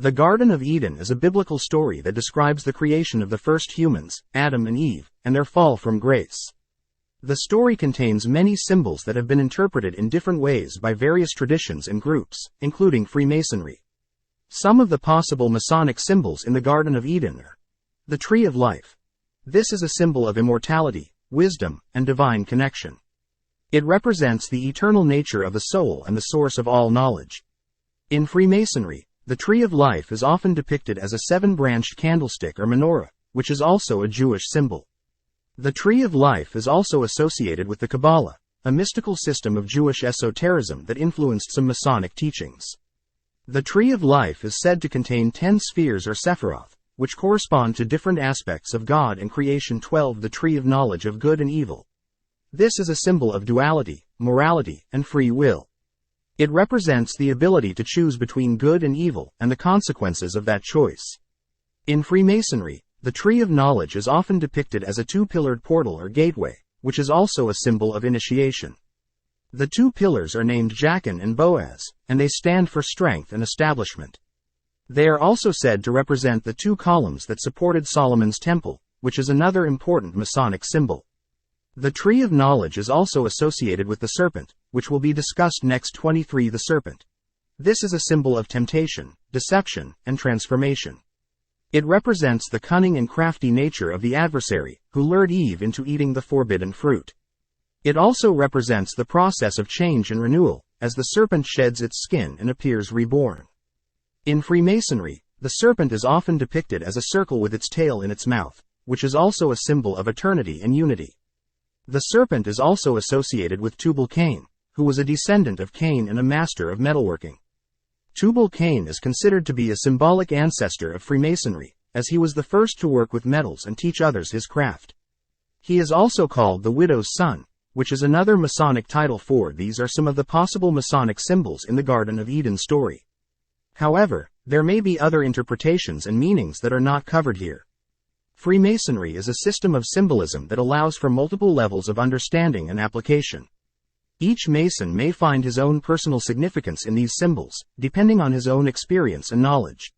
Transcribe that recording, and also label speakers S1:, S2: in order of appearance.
S1: The Garden of Eden is a biblical story that describes the creation of the first humans, Adam and Eve, and their fall from grace. The story contains many symbols that have been interpreted in different ways by various traditions and groups, including Freemasonry. Some of the possible Masonic symbols in the Garden of Eden are the Tree of Life. This is a symbol of immortality, wisdom, and divine connection. It represents the eternal nature of the soul and the source of all knowledge. In Freemasonry, the Tree of Life is often depicted as a seven-branched candlestick or menorah, which is also a Jewish symbol. The Tree of Life is also associated with the Kabbalah, a mystical system of Jewish esotericism that influenced some Masonic teachings. The Tree of Life is said to contain 10 spheres or sephiroth, which correspond to different aspects of God and creation. 12. The Tree of Knowledge of Good and Evil. This is a symbol of duality, morality, and free will. It represents the ability to choose between good and evil and the consequences of that choice. In Freemasonry, the Tree of Knowledge is often depicted as a two-pillared portal or gateway, which is also a symbol of initiation. The two pillars are named Jachin and Boaz, and they stand for strength and establishment. They are also said to represent the two columns that supported Solomon's temple, which is another important Masonic symbol. The Tree of Knowledge is also associated with the serpent, which will be discussed next. 23. The serpent. This is a symbol of temptation, deception, and transformation. It represents the cunning and crafty nature of the adversary, who lured Eve into eating the forbidden fruit. It also represents the process of change and renewal, as the serpent sheds its skin and appears reborn. In Freemasonry, the serpent is often depicted as a circle with its tail in its mouth, which is also a symbol of eternity and unity. The serpent is also associated with Tubal-Cain, who was a descendant of Cain and a master of metalworking. Tubal-Cain is considered to be a symbolic ancestor of Freemasonry, as he was the first to work with metals and teach others his craft. He is also called the widow's son, which is another Masonic title. For these are some of the possible Masonic symbols in the Garden of Eden story. However, there may be other interpretations and meanings that are not covered here. Freemasonry is a system of symbolism that allows for multiple levels of understanding and application. Each Mason may find his own personal significance in these symbols, depending on his own experience and knowledge.